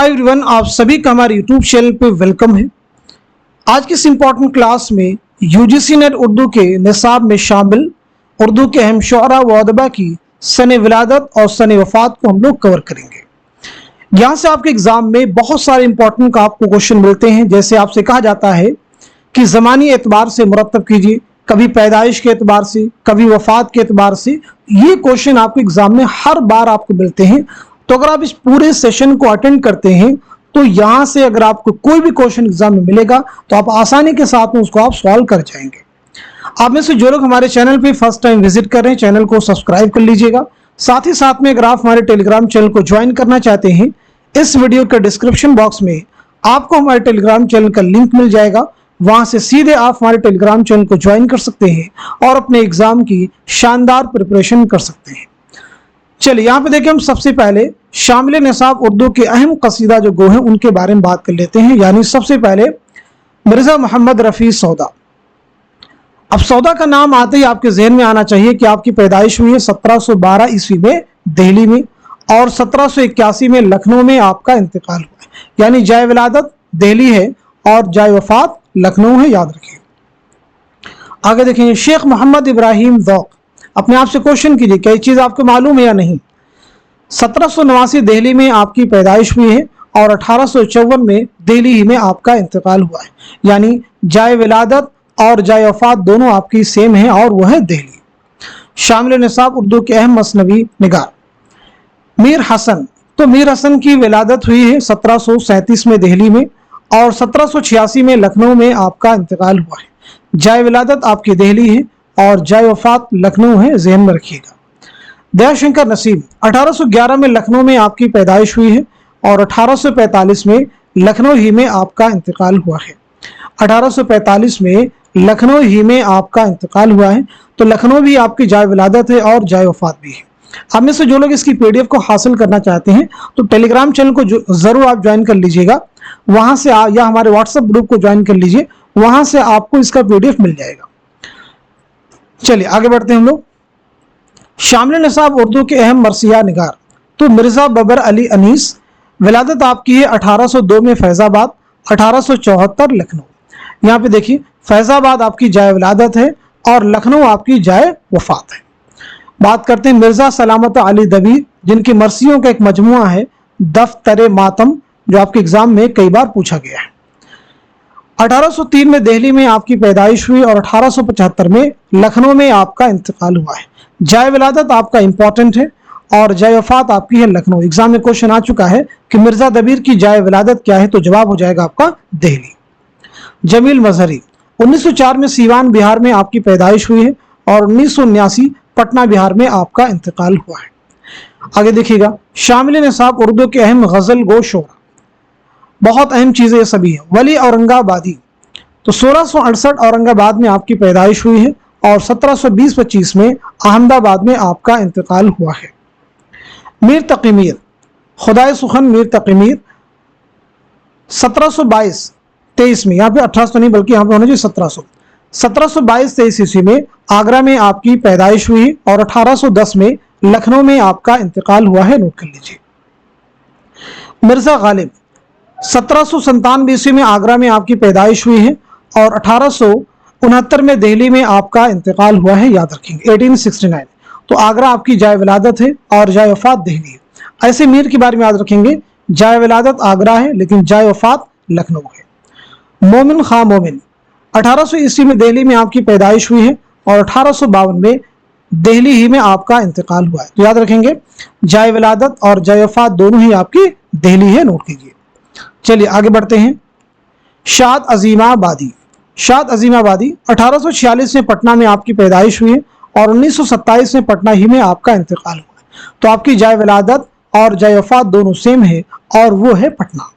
Hi everyone, आप सभी का हमारे यूट्यूब चैनल पे वेलकम है। आज की इस इम्पॉर्टेंट क्लास में यूजीसी नेट उर्दू के निसाब में शामिल उर्दू के अहम शुअरा व अदबा की सन विलादत और सन वफात को हम लोग कवर करेंगे। यहाँ से आपके एग्जाम में बहुत सारे इंपॉर्टेंट आपको क्वेश्चन मिलते हैं। जैसे आपसे कहा जाता है कि ज़मानी एतबार से मुरतब कीजिए, कभी पैदाइश के एतबार से, कभी वफात के एतबार से। ये क्वेश्चन आपके एग्जाम में हर बार आपको मिलते हैं। तो अगर आप इस पूरे सेशन को अटेंड करते हैं तो यहाँ से अगर आपको कोई भी क्वेश्चन एग्जाम में मिलेगा तो आप आसानी के साथ में उसको आप सॉल्व कर जाएंगे। आप में से जो लोग हमारे चैनल पे फर्स्ट टाइम विजिट कर रहे हैं, चैनल को सब्सक्राइब कर लीजिएगा। साथ ही साथ में अगर आप हमारे टेलीग्राम चैनल को ज्वाइन करना चाहते हैं, इस वीडियो के डिस्क्रिप्शन बॉक्स में आपको हमारे टेलीग्राम चैनल का लिंक मिल जाएगा। वहां से सीधे आप हमारे टेलीग्राम चैनल को ज्वाइन कर सकते हैं और अपने एग्जाम की शानदार प्रिपरेशन कर सकते हैं। चलिए यहाँ पे देखिए, हम सबसे पहले शामिल निसाब उर्दू के अहम कसीदा जो गो हैं उनके बारे में बात कर लेते हैं। यानी सबसे पहले मिर्जा मोहम्मद रफ़ी सौदा। अब सौदा का नाम आते ही आपके जहन में आना चाहिए कि आपकी पैदाइश हुई है 1712 ईस्वी में दिल्ली में और 1781 में लखनऊ में आपका इंतकाल हुआ है। यानी जाए विलादत दिल्ली है और जाए वफात लखनऊ है, याद रखिए। आगे देखेंगे, शेख मोहम्मद इब्राहिम ज़ौक़। अपने आप से क्वेश्चन कीजिए, क्या ये चीज़ आपको मालूम है या नहीं। 1789 दिल्ली में आपकी पैदाइश हुई है और 1854 में दिल्ली ही में आपका इंतकाल हुआ है। यानी जाए विलादत और जाए वफात दोनों आपकी सेम है और वह है दिल्ली। शामिल निसाब उर्दू के अहम मसनवी निगार मीर हसन। तो मीर हसन की विलादत हुई है 1737 में दिल्ली में और 1786 में लखनऊ में आपका इंतकाल हुआ है। जाए विलादत आपकी दिल्ली है और जाए वफात लखनऊ है, जहन में रखिएगा। दयाशंकर नसीम। 1811 में लखनऊ में आपकी पैदाइश हुई है और 1845 में लखनऊ ही में आपका इंतकाल हुआ है। 1845 में लखनऊ ही में आपका इंतकाल हुआ है। तो लखनऊ भी आपकी जाए विलादत है और जाए वफात भी है। हम में से जो लोग इसकी पीडीएफ को हासिल करना चाहते हैं तो टेलीग्राम चैनल को जरूर आप ज्वाइन कर लीजिएगा। वहां से या हमारे व्हाट्सएप ग्रुप को ज्वाइन कर लीजिए, वहां से आपको इसका पीडीएफ मिल जाएगा। चलिए आगे बढ़ते हैं हम लोग। शामिल निसाब उर्दू के अहम मरसिया निगार। तो मिर्जा बबर अली अनीस। विलादत आपकी है 1802 में फैजाबाद, 1874 लखनऊ। यहाँ पे देखिए, फैजाबाद आपकी जाए विलादत है और लखनऊ आपकी जाए वफात है। बात करते हैं मिर्जा सलामत अली दबीर, जिनकी मरसियों का एक मजमुआ है दफ्तर मातम, जो आपके एग्जाम में कई बार पूछा गया है। 1803 में दिल्ली में आपकी पैदाइश हुई और 1875 में लखनऊ में आपका इंतकाल हुआ है। जाए विलादत आपका इंपॉर्टेंट है और जाए वफात आपकी है लखनऊ। एग्जाम में क्वेश्चन आ चुका है कि मिर्जा दबीर की जाए विलादत क्या है, तो जवाब हो जाएगा आपका दिल्ली। जमील मजहरी। 1904 में सीवान बिहार में आपकी पैदाइश हुई है और 1979 पटना बिहार में आपका इंतकाल हुआ है। आगे देखिएगा, शामिल निसाब उर्दू के अहम गजल गो शोरा। बहुत अहम चीजें ये सभी हैं। वली औरंगाबादी। तो 1668 औरंगाबाद में आपकी पैदाइश हुई है और 1720-25 में अहमदाबाद में आपका इंतकाल हुआ है। मीर तकी मीर। खुदाए सुखन मीर तकी मीर 1722-23 में, यहाँ पे 1800 नहीं बल्कि यहाँ पे होना चाहिए 1722-23 ईस्वी में आगरा में आपकी पैदाइश हुई और 1810 में लखनऊ में आपका इंतकाल हुआ है, नोट कर लीजिए। मिर्जा गालिब। 1797 ईस्वी में आगरा में आपकी पैदाइश हुई है और 1869 में दिल्ली में आपका इंतकाल हुआ है, याद रखेंगे 1869। तो आगरा आपकी जाए विलादत है और जाए वफात दिल्ली है। ऐसे मीर के बारे में याद रखेंगे, जाए विलादत आगरा है लेकिन जाए वफात लखनऊ है। मोमिन खां मोमिन। 1800 ईस्वी में दिल्ली में आपकी पैदाइश हुई है और 1852 में दिल्ली ही में आपका इंतकाल हुआ है। तो याद रखेंगे, जाए विलादत और जाए वफात दोनों ही आपकी दिल्ली है, नोट कीजिए। चलिए आगे बढ़ते हैं। शाद अजीमाबादी। शाद अजीमाबादी 1846 में पटना में आपकी पैदाइश हुई है और 1927 में पटना ही में आपका इंतकाल हुआ है। तो आपकी जाए विलादत और जाए वफात दोनों सेम है और वो है पटना।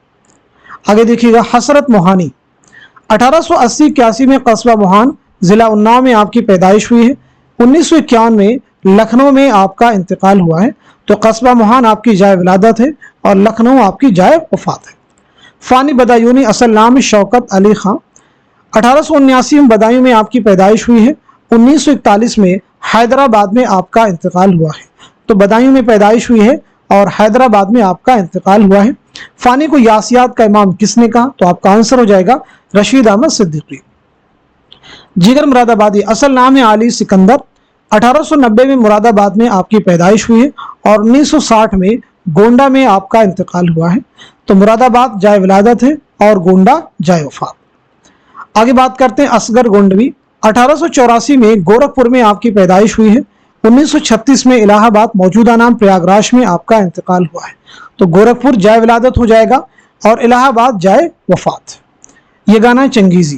आगे देखिएगा, हसरत मोहानी। 1880-81 में कस्बा मोहान जिला उन्नाव में आपकी पैदाइश हुई है। 1951 में लखनऊ में आपका इंतकाल हुआ है। तो कस्बा मोहान आपकी जाए विलादत है और लखनऊ आपकी जाए वफात है। फानी बदायूनी, असल नाम शौकत अली खां। 1879 में बदायूं में आपकी पैदाइश हुई है। 1941 में हैदराबाद में आपका इंतकाल हुआ है। तो बदायूं में पैदाइश हुई है और हैदराबाद में आपका इंतकाल हुआ है। فانی کو یاسیات کا امام کس نے کہا؟ تو آپ کا آنسر ہو جائے گا رشید احمد صدیقی۔ جگر مراد آبادی اصل نام ہے علی سکندر۔ 1890 میں مراد آباد میں آپ کی پیدائش ہوئی ہے اور 1960 میں گونڈا میں آپ کا انتقال ہوا ہے۔ تو مراد آباد جائے ولادت ہے اور گونڈا جائے وفات۔ آگے بات کرتے ہیں اصغر گونڈوی۔ 1884 میں گورکھپور میں آپ کی پیدائش ہوئی ہے۔ 1936 میں الہ آباد موجودہ نام پریاگ راج میں آپ کا انتقال ہوا ہے۔ تو گورکھپور جائے ولادت ہو جائے گا اور الہ آباد جائے وفات۔ یگانہ چنگیزی،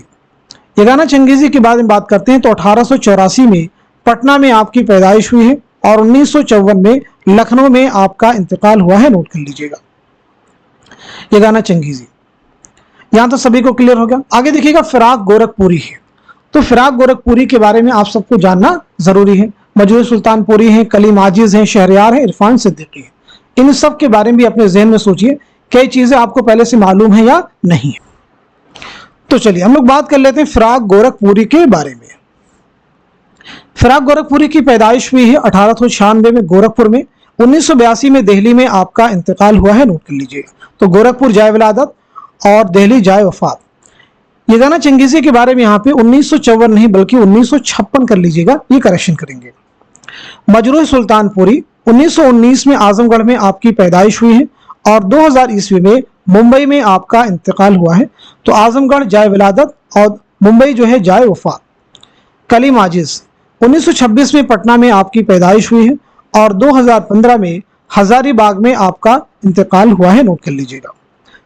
یگانہ چنگیزی کے بارے میں بات کرتے ہیں تو 1884 میں پٹنہ میں آپ کی پیدائش ہوئی ہے اور 1954 میں لکھنؤ میں آپ کا انتقال ہوا ہے، نوٹ کر لیجیے گا یگانہ چنگیزی۔ یہاں تو سبھی کو کلیئر ہو گیا۔ آگے دیکھیے گا فراق گورکھپوری ہے، تو فراق گورکھپوری کے بارے میں آپ سب کو جاننا ضروری ہے۔ مجروح سلطان پوری ہیں، کلیم عاجز ہیں، شہریار ہیں، عرفان صدیقی ہیں۔ ان سب کے بارے میں بھی اپنے ذہن میں سوچئے کئی چیزیں آپ کو پہلے سے معلوم ہیں یا نہیں ہے۔ تو چلیے ہم لوگ بات کر لیتے ہیں فراق گورکھپوری کے بارے میں۔ فراق گورکھپوری کی پیدائش ہوئی ہے 1896 میں گورکھپور میں۔ 1982 میں دہلی میں آپ کا انتقال ہوا ہے، نوٹ کر لیجیے گا۔ تو گورکھپور جائے ولادت اور دہلی جائے وفات۔ یگانہ چنگیزی کے بارے میں یہاں پہ 1954 نہیں بلکہ 1956 کر لیجیے گا، یہ کریکشن کریں گے۔ مجروح سلطان پوری 1919 میں اعظم گڑھ میں آپ کی پیدائش ہوئی ہے اور 2000 عیسوی میں ممبئی میں آپ کا انتقال ہوا ہے۔ تو اعظم گڑھ جائے ولادت اور ممبئی جو ہے جائے وفات۔ کلیم عاجز 1926 میں پٹنہ میں آپ کی پیدائش ہوئی ہے اور 2015 میں ہزاری باغ میں آپ کا انتقال ہوا ہے، نوٹ کر لیجیے گا۔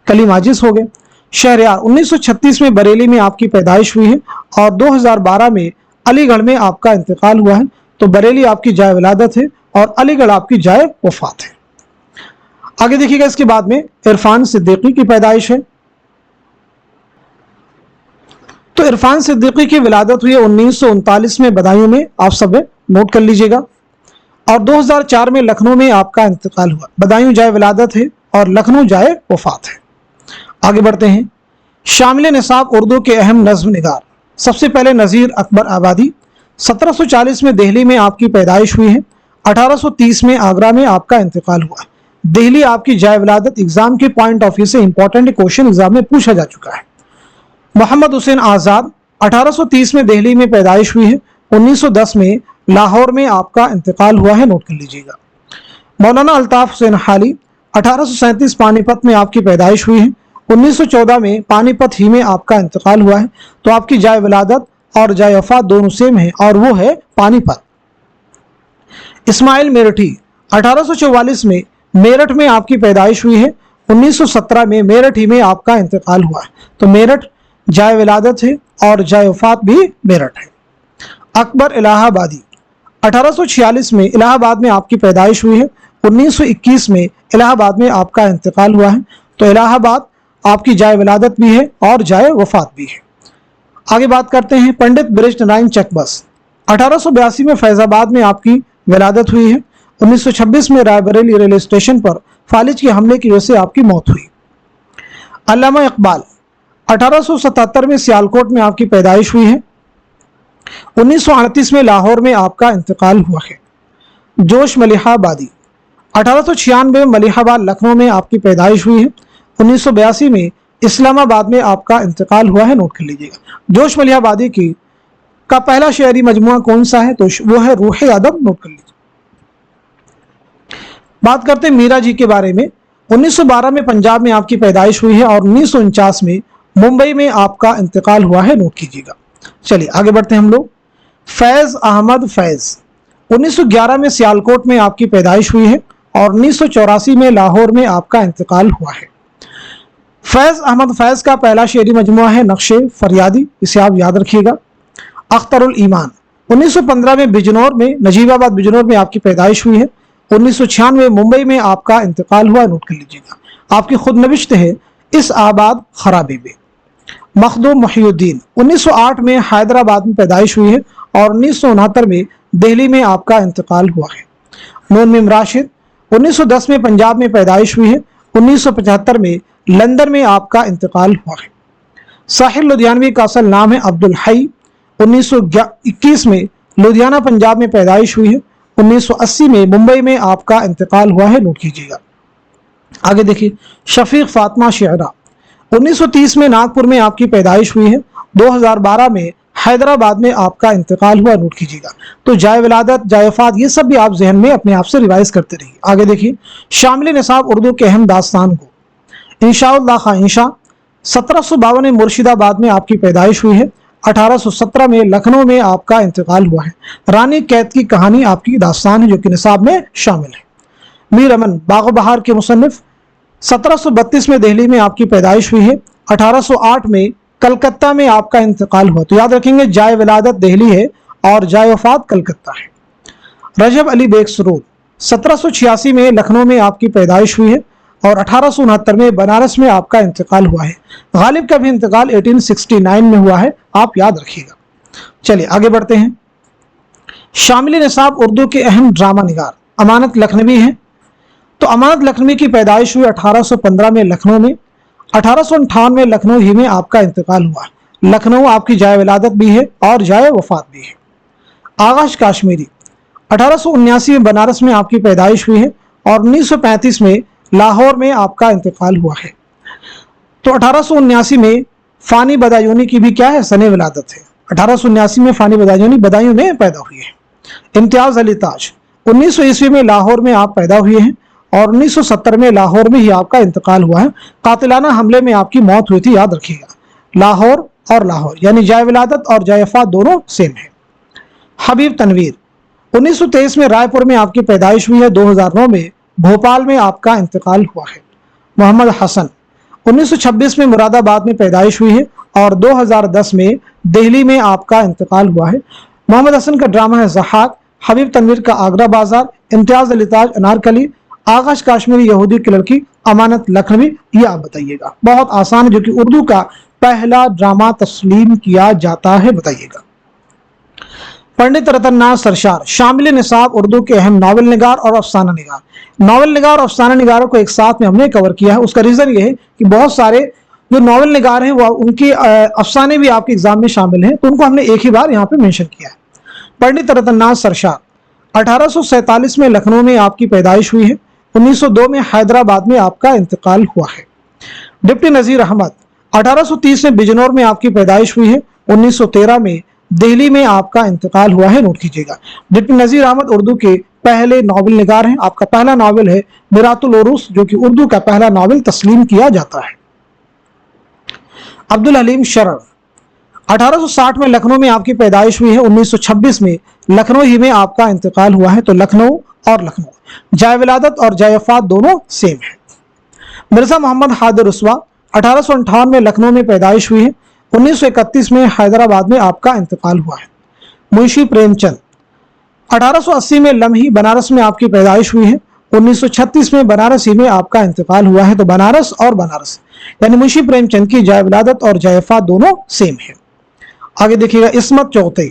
کلیم عاجز ہو گئے۔ شہریار 1936 میں بریلی میں آپ کی پیدائش ہوئی ہے اور 2012 میں علی گڑھ میں آپ کا انتقال ہوا ہے۔ تو بریلی آپ کی جائے ولادت ہے اور علی گڑھ آپ کی جائے وفات ہے۔ آگے دیکھیے گا اس کے بعد میں عرفان صدیقی کی پیدائش ہے۔ تو عرفان صدیقی کی ولادت ہوئی ہے 1939 میں بدایوں میں، آپ سب نوٹ کر لیجیے گا، اور 2004 میں لکھنؤ میں آپ کا انتقال ہوا۔ بدایوں جائے ولادت ہے اور لکھنؤ جائے وفات ہے۔ آگے بڑھتے ہیں۔ شامل نصاب اردو کے اہم نظم نگار، سب سے پہلے نذیر اکبر آبادی۔ 1740 میں دہلی میں آپ کی پیدائش ہوئی ہے۔ 1830 میں آگرہ میں آپ کا انتقال ہوا ہے۔ دہلی آپ کی جائے ولادت ایگزام کے پوائنٹ آف ویو سے امپورٹنٹ کوشچن ایگزام میں پوچھا جا چکا ہے۔ محمد حسین آزاد 1830 میں دہلی میں پیدائش ہوئی ہے۔ 1910 میں لاہور میں آپ کا انتقال ہوا ہے، نوٹ کر لیجیے گا۔ مولانا الطاف حسین حالی 1837 پانی پت میں آپ کی پیدائش ہوئی ہے۔ 1914 میں پانی پت ہی میں آپ کا انتقال ہوا ہے۔ تو آپ کی جائے ولادت اور جائے وفات دونوں سیم ہیں اور وہ ہے پانی پت۔ اسماعیل میرٹھی 1844 میں میرٹھ میں آپ کی پیدائش ہوئی ہے۔ 1917 میں میرٹھ ہی میں آپ کا انتقال ہوا ہے۔ تو میرٹھ جائے ولادت ہے اور جائے وفات بھی میرٹھ ہے۔ اکبر الہ آبادی 1846 میں الہ آباد میں آپ کی پیدائش ہوئی ہے۔ 1921 میں الہ آباد میں آپ کا انتقال ہوا ہے۔ تو الہ آباد آپ کی جائے ولادت بھی ہے اور جائے وفات بھی ہے۔ آگے بات کرتے ہیں پنڈت برج نارائن چکبس 1882 میں فیض آباد میں آپ کی ولادت ہوئی ہے۔ 1926 میں رائے بریلی ریلوے اسٹیشن پر فالج کے حملے کی وجہ سے آپ کی موت ہوئی۔ علامہ اقبال 1877 میں سیالکوٹ میں آپ کی پیدائش ہوئی ہے۔ 1938 میں لاہور میں آپ کا انتقال ہوا ہے۔ جوش ملیحہ آبادی 1896 میں ملیحہ آباد لکھنؤ میں آپ کی پیدائش ہوئی ہے۔ 1982 میں اسلام آباد میں آپ کا انتقال ہوا ہے، نوٹ کر لیجیے گا۔ جوش ملیحہ آبادی کا پہلا شعری مجموعہ کون سا ہے؟ تو وہ ہے روح ادب، نوٹ کر لیجیے۔ بات کرتے ہیں میرا جی کے بارے میں۔ 1912 میں پنجاب میں آپ کی پیدائش ہوئی ہے اور 1949 میں ممبئی میں آپ کا انتقال ہوا ہے، نوٹ کیجیے گا۔ چلیے آگے بڑھتے ہیں ہم لوگ۔ فیض احمد فیض 1911 میں سیالکوٹ میں آپ کی پیدائش ہوئی ہے اور 1984 میں لاہور میں آپ کا انتقال ہوا ہے۔ فیض احمد فیض کا پہلا شعری مجموعہ ہے نقش فریادی، اسے آپ یاد رکھیے گا۔ اختر الایمان 1915 میں بجنور میں نجیب آباد بجنور میں آپ کی پیدائش ہوئی ہے۔ 1996 ممبئی میں آپ کا انتقال ہوا، نوٹ کر لیجیے گا۔ آپ کی خود نوشت ہے اس آباد خرابے میں۔ مخدوم محی الدین 1908 میں حیدرآباد میں پیدائش ہوئی ہے اور 1969 میں دہلی میں آپ کا انتقال ہوا ہے۔ نون میم راشد 1910 میں پنجاب میں پیدائش ہوئی ہے۔ 1975 میں لندن میں آپ کا انتقال ہوا ہے۔ ساحر لدھیانوی کا اصل نام ہے عبدالحی۔ 1921 میں لدھیانہ پنجاب میں پیدائش ہوئی ہے۔ 1980 میں ممبئی میں آپ کا انتقال ہوا ہے، نوٹ کیجیے گا۔ आगे देखिए, शफीक फातिमा शेरा 1930 में नागपुर में आपकी पैदाइश हुई है, 2012 में हैदराबाद में आपका इंतकाल हुआ। नोट कीजिएगा। तो जाए विलादत, जाए वफात, ये सब भी आप जहन में अपने आप से रिवाइज करते रहिए। आगे देखिए, शामिल निसाब उर्दू के अहम दास्तान को इंशाअल्लाह खाइंशा 1752 में मुर्शिदाबाद में आपकी पैदाइश हुई है, 1817 में लखनऊ में आपका इंतकाल हुआ है। रानी कैद की कहानी आपकी दास्तान है जो कि निसाब में शामिल है। मीर अमन बाग़ बहार के मुसन्निफ 1732 में दिल्ली में आपकी पैदाइश हुई है, 1808 में कलकत्ता में आपका इंतकाल हुआ। तो याद रखेंगे, जाए विलादत दिल्ली है और जाए वफात कलकत्ता है। रजब अली बेग सरूर 1786 में लखनऊ में आपकी पैदाइश हुई है और 1869 में बनारस में आपका इंतकाल हुआ है। गालिब का भी इंतकाल 1869 में हुआ है, आप याद रखिएगा। चलिए आगे बढ़ते हैं। शामिल निसाब उर्दू के अहम ड्रामा निगार अमानत लखनवी हैं। तो अमानत लखनवी की पैदाइश हुई 1815 में लखनऊ में, 1858 में लखनऊ ही में आपका इंतकाल हुआ। लखनऊ आपकी जाए विलादत भी है और जाए वफात भी है। आगाश काश्मीरी 1879 में बनारस में आपकी पैदाइश हुई है और 1935 में लाहौर में आपका इंतकाल हुआ है। तो 1879 में फ़ानी बदायूनी की भी क्या है, सने विलादत है। 1879 में फ़ानी बदायूनी बदायूं में पैदा हुई है। इम्तियाज़ अली ताज 1900 ईस्वी में लाहौर में आप पैदा हुए हैं और 1970 में लाहौर में ही आपका इंतकाल हुआ है। कातिलाना हमले में आपकी मौत हुई थी, याद रखिएगा। लाहौर और लाहौर यानी जाए विलादत और जाए वफात दोनों सेम है। हबीब तनवीर 1923 में रायपुर में आपकी पैदाइश हुई है, 2009 में भोपाल में आपका इंतकाल हुआ है। मोहम्मद हसन 1926 में मुरादाबाद में पैदाइश हुई है और 2010 में दिल्ली में आपका इंतकाल हुआ है। मोहम्मद हसन का ड्रामा है ज़हाक, हबीब तनवीर का आगरा बाजार, इम्तियाज़ अली ताज अनारकली, आगाश काश्मीरी यहूदी की लड़की, अमानत लखनवी, ये आप बताइएगा। बहुत आसान है, जो कि उर्दू का पहला ड्रामा तस्लीम किया जाता है, बताइएगा। पंडित रतन नाथ सरशार शामिल निसाब उर्दू के अहम नावल निगार और अफसाना निगार। नावल निगार और अफसाना निगारों को एक साथ में हमने कवर किया है। उसका रीजन ये है कि बहुत सारे जो नावल निगार हैं वो उनके अफसाने भी आपके एग्जाम में शामिल हैं, तो उनको हमने एक ही बार यहाँ पे मेंशन किया है। पंडित रतन नाथ सरशार 1847 में लखनऊ में आपकी पैदाइश हुई है, 1902 में हैदराबाद में आपका इंतकाल हुआ है। डिप्टी नज़ीर अहमद 1830 में बिजनौर में आपकी पैदाइश हुई है, 1913 में दिल्ली में आपका इंतकाल हुआ है। नोट कीजिएगा। डिप्टी नज़ीर अहमद उर्दू के पहले नावल निगार हैं। आपका पहला नावल है मिरातुल उरूस, जो कि उर्दू का पहला नावल तस्लीम किया जाता है। अब्दुल हलीम शरर 1860 में लखनऊ में आपकी पैदाइश हुई है, 1926 में लखनऊ ही में आपका इंतकाल हुआ है। तो लखनऊ और लखनऊ, जाए विलादत और जाए वफात दोनों सेम है। मिर्जा मोहम्मद हादिर रुस्वा 1858 में लखनऊ में पैदाइश हुई है, 1931 में हैदराबाद में आपका इंतकाल हुआ है। मुंशी प्रेमचंद 1880 में लम्ही बनारस में आपकी पैदाइश हुई है, 1936 में बनारस ही में आपका इंतकाल हुआ है। तो बनारस और बनारस यानी मुंशी प्रेमचंद की जाए विलादत और जाए वफात दोनों सेम है। आगे देखिएगा। इस्मत चौथे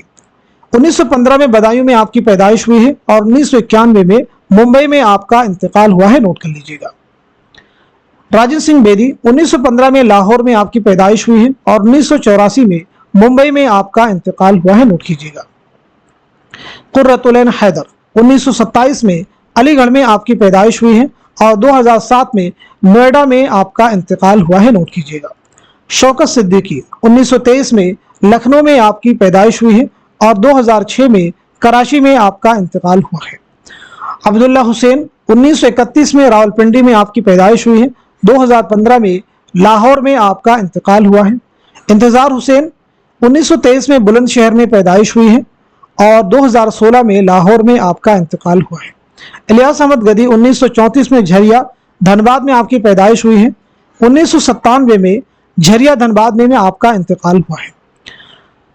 1915 में बदायूं में आपकी पैदाइश हुई है और 1991 में मुंबई में आपका इंतकाल हुआ है। नोट कर लीजिएगा। राजन सिंह बेदी 1915 में लाहौर में आपकी पैदाइश हुई है और 1984 में मुंबई में आपका इंतकाल हुआ है। नोट कीजिएगा। कुर्रतुल ऐन हैदर 1927 में अलीगढ़ में आपकी पैदाइश हुई है और 2007 में नोएडा में आपका इंतकाल हुआ है। नोट कीजिएगा। शौकत सिद्दीकी 1923 में लखनऊ में आपकी पैदाइश हुई है और 2006 में कराची में आपका इंतकाल हुआ है। अब्दुल्ला हुसैन 1931 में रावलपिंडी में आपकी पैदाइश हुई है, 2015 में लाहौर में आपका इंतकाल हुआ है। इंतजार हुसैन 1923 में बुलंदशहर में पैदाइश हुई है और 2016 में लाहौर में आपका इंतकाल हुआ है। इलियास अहमद गदी 1934 में झरिया धनबाद में आपकी पैदाइश हुई है, 1997 में झरिया धनबाद में आपका इंतकाल हुआ है।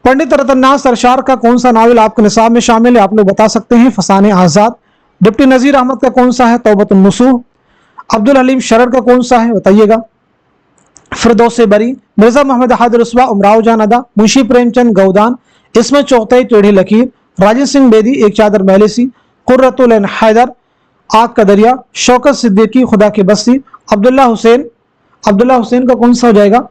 पंडित रतन नाथ सरशार का कौन सा नावल आपके निसाब में शामिल है, आप लोग बता सकते हैं। फसाने आज़ाद। डिप्टी नज़ीर अहमद का कौन सा है, तौबतुन नसूह। अब्दुल हलीम शरर का कौन सा है, बताइएगा। फिरदौस बरी। मिर्जा मोहम्मद हादिर रुस्वा, उमराव जान अदा, मुंशी प्रेमचंद गौदान, इस्मत चौथे टेढ़ी लकीर, राजन सिंह बेदी एक चादर मैलेसी, कुर्रतुल ऐन हैदर आग का दरिया, शौकत सिद्दीकी खुदा की बस्ती, अब्दुल्ला हुसैन का कौन सा हो जाएगा,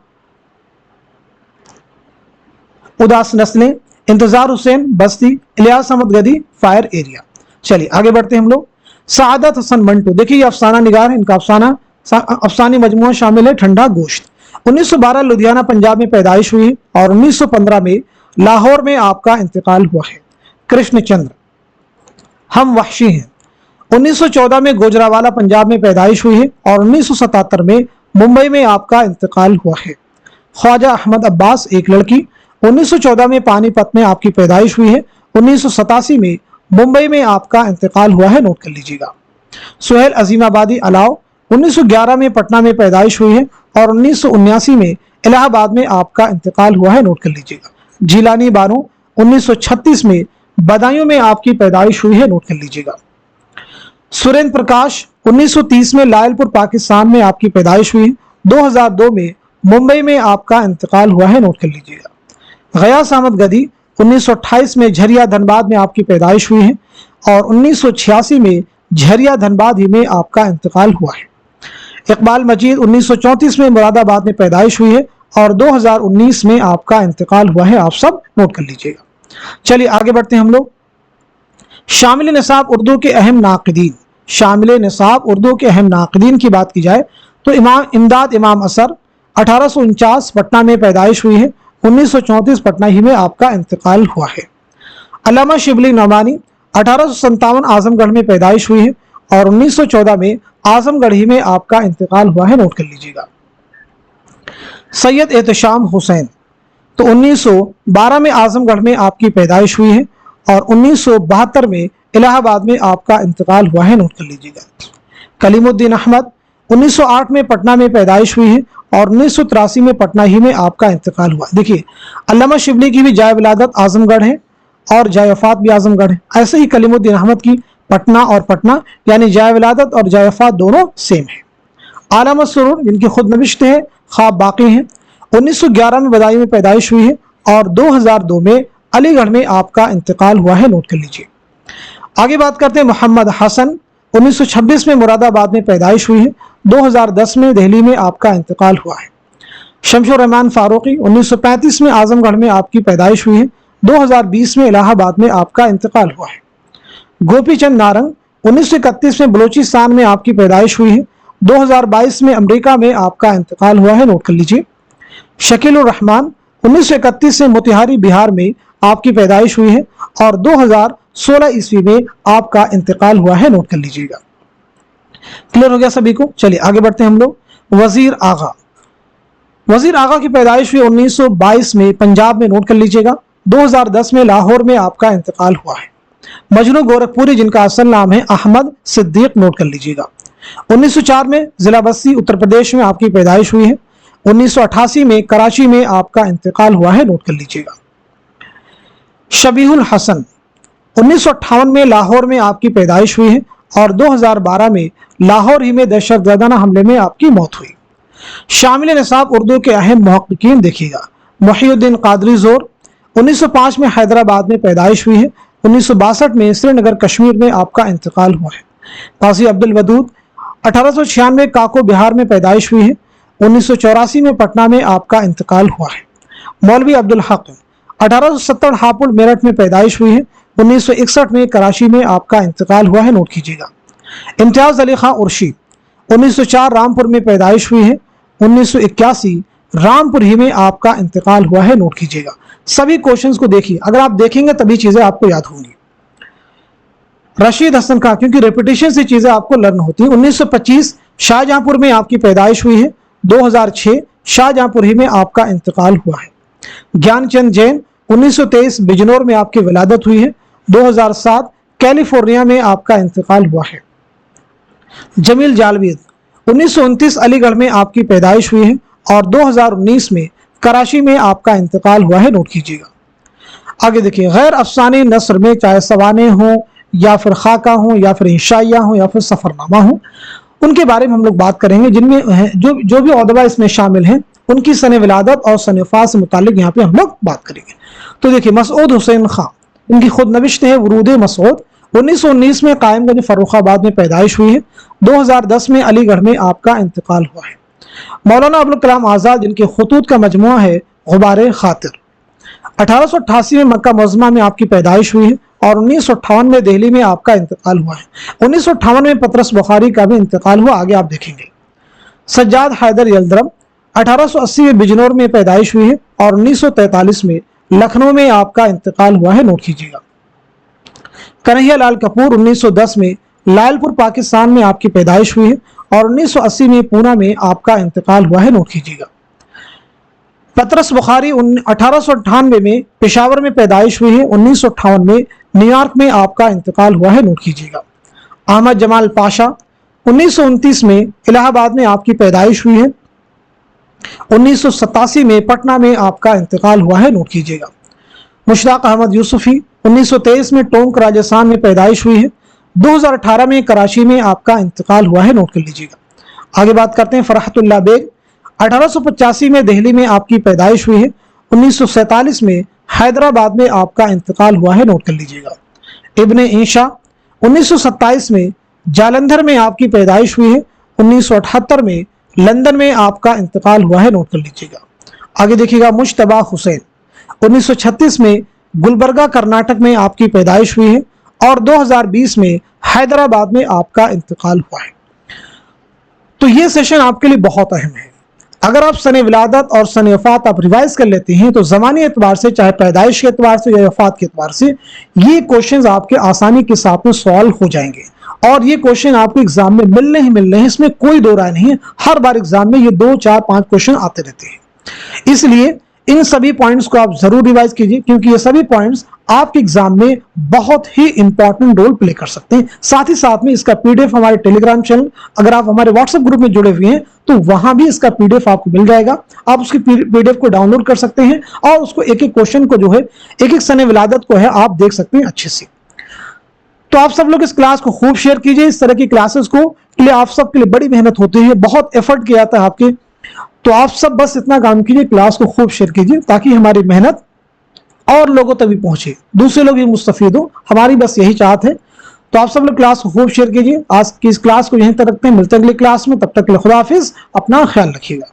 उदास नस्लें, इंतजार हुसैन बस्ती, इलियास अहमद गदी फायर एरिया। चलिए आगे बढ़ते हैं हम लोग। सआदत हसन मंटू, देखिए ये अफसाना निगार है, इनका अफसाना अफसानी मजमूआ शामिल है ठंडा गोश्त। 1912 लुधियाना पंजाब में पैदाइश हुई है और 1915 में लाहौर में आपका इंतकाल हुआ है। कृष्णचंद्र, हम वहशी हैं। 1914 में गुजरावाला पंजाब में पैदाइश हुई है और 1977 में मुंबई में आपका इंतकाल हुआ है। ख्वाजा अहमद अब्बास, एक लड़की, 1914 में पानीपत में आपकी पैदाइश हुई है। 1987 में मुंबई में आपका इंतकाल हुआ है, नोट कर लीजिएगा। सुहेल अजीमाबादी अलाव, 1911 में पटना में पैदाइश हुई है और 1979 में इलाहाबाद में आपका इंतकाल हुआ है, नोट कर लीजिएगा। जिलानी बानो, 1936 में बदायूं में आपकी पैदाइश हुई है, नोट कर लीजिएगा। सुरेंद्र प्रकाश, 1930 में लायलपुर पाकिस्तान में आपकी पैदाइश हुई है। 2002 में मुंबई में आपका इंतकाल हुआ है, नोट कर लीजिएगा। गयास अहमद गदी, 1928 में झरिया धनबाद में आपकी पैदाइश हुई है और 1986 में झरिया धनबाद ही में आपका इंतकाल हुआ है। इकबाल मजीद, 1934 में मुरादाबाद में पैदाइश हुई है और 2019 में आपका इंतकाल हुआ है। आप सब नोट कर लीजिएगा। चलिए आगे बढ़ते हैं हम लोग। शामिल निसाब उर्दू के अहम नाक़िदीन। शामिल निसाब उर्दू के अहम नाक़िदीन की बात की जाए तो इमदाद इमाम असर, 1849 पटना में पैदाइश हुई है। 1934 पटना ही में आपका इंतकाल हुआ है। अल्लामा शिबली नौमानी, 1857 आजमगढ़ में पैदाइश हुई है और 1914 में आजमगढ़ ही में आपका इंतकाल हुआ है, नोट कर लीजिएगा। सैयद एहतशाम हुसैन, तो 1912 में आजमगढ़ में आपकी पैदाइश हुई है और 1972 में इलाहाबाद में आपका इंतकाल हुआ है, नोट कर लीजिएगा। कलीमुद्दीन अहमद, 1908 में पटना में पैदाइश हुई है और 1983 में पटना ही में आपका इंतकाल हुआ। देखिए, अल्लामा शिबली की भी जाय विलादत आजमगढ़ है और जाय वफात भी आजमगढ़ है। ऐसे ही कलीमुद्दीन अहमद की पटना और पटना यानी जाय विलादत और जाय वफात दोनों सेम है। आला मसरूर, जिनकी खुद नविश्त है, ख्वाब बाकी हैं, 1911 में बदायूं में पैदाइश हुई है और 2002 में अलीगढ़ में आपका इंतकाल हुआ है, नोट कर लीजिए। आगे बात करते हैं मोहम्मद हसन, 1926 में मुरादाबाद में पैदाइश हुई है। 2010 में दिल्ली में आपका इंतकाल हुआ है। शमशुर रहमान फारूकी, 1935 में आजमगढ़ में आपकी पैदाइश हुई है। 2020 में इलाहाबाद में आपका इंतकाल हुआ है। गोपी चंद नारंग, 1931 में बलूचिस्तान में आपकी पैदाइश हुई है। 2022 में अमेरिका में आपका इंतकाल हुआ है, नोट कर लीजिए। शकीलुर रहमान, 1931 में मोतिहारी बिहार में आपकी पैदाइश हुई है और 2016 ईस्वी में आपका इंतकाल हुआ है, नोट कर लीजिएगा। क्लियर हो गया सभी को। चलिए आगे बढ़ते हैं हम लोग। वजीर आगा, वजीर आगा की पैदाइश हुई 1922 में पंजाब में, नोट कर लीजिएगा। 2010 में लाहौर में आपका इंतकाल हुआ है। मजनू गोरखपुरी, जिनका असल नाम है अहमद सिद्दीक, नोट कर लीजिएगा। 1904 में जिला बस्ती उत्तर प्रदेश में आपकी पैदाइश हुई है। 1988 में कराची में आपका इंतकाल हुआ है, नोट कर लीजिएगा। शबीहुल हसन, 1958 में लाहौर में आपकी पैदाइश हुई है और 2012 में लाहौर ही में दहशतगर्दाना हमले में आपकी मौत हुई। शामिल निसाब उर्दू के अहम मुहक्किकीन देखिएगा। मुहिउद्दीन कादरी जोर, 1905 में हैदराबाद में पैदाइश हुई है। 1962 में श्रीनगर कश्मीर में आपका इंतकाल हुआ है। काजी अब्दुल वदूद, 1896 काको बिहार में पैदाइश हुई है। 1984 में पटना में आपका इंतकाल हुआ है। मौलवी अब्दुल हक, 1870 हापुड़ मेरठ में पैदाइश हुई है। 1961 में कराची में आपका इंतकाल हुआ है, नोट कीजिएगा। इम्तियाज अली खां उर्शी, 1904 रामपुर में पैदाइश हुई है। 1981 रामपुर ही में आपका इंतकाल हुआ है, नोट कीजिएगा। सभी क्वेश्चंस को देखिए, अगर आप देखेंगे तभी चीजें आपको याद होंगी। रशीद हसन खां, क्योंकि रेपिटेशन से चीजें आपको लर्न होती है। 1925 शाहजहांपुर में आपकी पैदाइश हुई है। 2006 शाहजहांपुर ही में आपका इंतकाल हुआ है। ज्ञानचंद जैन, 1923 बिजनौर में आपकी विलादत हुई है। 2007 कैलिफोर्निया में आपका इंतकाल हुआ है। जमील जालवीद, 1929 अलीगढ़ में आपकी पैदाइश हुई है और 2019 में कराची में आपका इंतकाल हुआ है, नोट कीजिएगा। आगे देखिए, गैर अफसानी नस्र में चाहे सवाने हों या फिर खाका हों या फिर इंशाइया हों या फिर सफरनामा हों, उनके बारे में हम लोग बात करेंगे, जिनमें जो भी औदबा इसमें शामिल हैं उनकी सन विलादत और सन वफात से मुतालिक यहाँ पे हम लोग बात करेंगे। तो देखिए, मसूद हुसैन खां, इनकी खुद नविश्त है वरूद मसूद, 1919 में कायमगंज फर्रुखाबाद में पैदाइश हुई है। 2010 में अलीगढ़ में आपका इंतकाल हुआ है। मौलाना अबुल कलाम आज़ाद, जिनके खतूत का मजमुआ है गुबारे खातिर, 1888 में मक्का मुअज़्ज़मा में आपकी पैदाइश हुई है और 1958 में दिल्ली में आपका इंतकाल हुआ है। 1958 में पतरस बुखारी का भी इंतकाल हुआ, आगे आप देखेंगे। सज्जाद हैदर यल्दरम 1880 में बिजनौर में पैदाइश हुई है और 1943 में लखनऊ में आपका इंतकाल हुआ है, नोट कीजिएगा। कन्हैया लाल कपूर 1910 में लालपुर पाकिस्तान में आपकी पैदाइश हुई है और 1980 में पूना में आपका इंतकाल हुआ है, नोट कीजिएगा। पतरस बुखारी 1898 में पेशावर में पैदाइश हुई है, 1958 में न्यूयॉर्क में आपका इंतकाल हुआ है, नोट कीजिएगा। अहमद जमाल पाशा 1929 में इलाहाबाद में आपकी पैदाइश हुई है, 1987 में पटना में आपका इंतकाल हुआ है, नोट कीजिएगा। मुश्ताक अहमद यूसुफी 1923 में टोंक राजस्थान में पैदाइश हुई है, 2018 में कराची में आपका इंतकाल हुआ है, नोट कर लीजिएगा। आगे बात करते हैं फरहतुल्लाह बेग 1885 में दिल्ली में आपकी पैदाइश हुई है, 1947 में हैदराबाद में आपका इंतकाल हुआ है, नोट कर लीजिएगा। इब्ने ईशा 1927 में जालंधर में आपकी पैदाइश हुई है, 1978 में लंदन में आपका इंतकाल हुआ है, नोट कर लीजिएगा। आगे देखिएगा मुश्तबा हुसैन 1936 में गुलबर्गा कर्नाटक में आपकी पैदाइश हुई है और 2020 में हैदराबाद में आपका इंतकाल हुआ है। तो ये सेशन आपके लिए बहुत अहम है। अगर आप सने विलादत और सने वफात आप रिवाइज कर लेते हैं तो ज़मानी एतबार से, चाहे पैदाइश के एतबार से या वफात के एतबार से, ये क्वेश्चंस आपके आसानी के साथ में सॉल्व हो जाएंगे और ये क्वेश्चन आपको एग्जाम में मिलने ही मिलने हैं, इसमें कोई दो राय नहीं है। हर बार एग्जाम में ये 2, 4, 5 क्वेश्चन आते रहते हैं। इसलिए इन सभी पॉइंट्स को आप जरूर रिवाइज कीजिए क्योंकि ये सभी पॉइंट्स आपके एग्जाम में बहुत ही इंपॉर्टेंट रोल प्ले कर सकते हैं। साथ ही साथ में इसका पीडीएफ हमारे टेलीग्राम चैनल, अगर आप हमारे व्हाट्सएप ग्रुप में जुड़े हुए हैं तो वहां भी इसका पीडीएफ आपको मिल जाएगा। आप उसकी पीडीएफ को डाउनलोड कर सकते हैं और उसको एक एक क्वेश्चन को जो है, एक एक सने विलादत को है, आप देख सकते हैं अच्छे से। तो आप सब लोग इस क्लास को खूब शेयर कीजिए। इस तरह की क्लासेस को के लिए आप सबके लिए बड़ी मेहनत होती है, बहुत एफर्ट किया जाता है आपके, तो आप सब बस इतना काम कीजिए, क्लास को खूब शेयर कीजिए ताकि हमारी मेहनत और लोगों तक भी पहुंचे, दूसरे लोग भी मुस्तफीद हो। हमारी बस यही चाहत है। तो आप सब लोग क्लास को खूब शेयर कीजिए। आज की इस क्लास को यहीं तक रखते हैं, मिलते हैं अगली क्लास में। तब तक के लिए खुदा हाफिज, अपना ख्याल रखिएगा।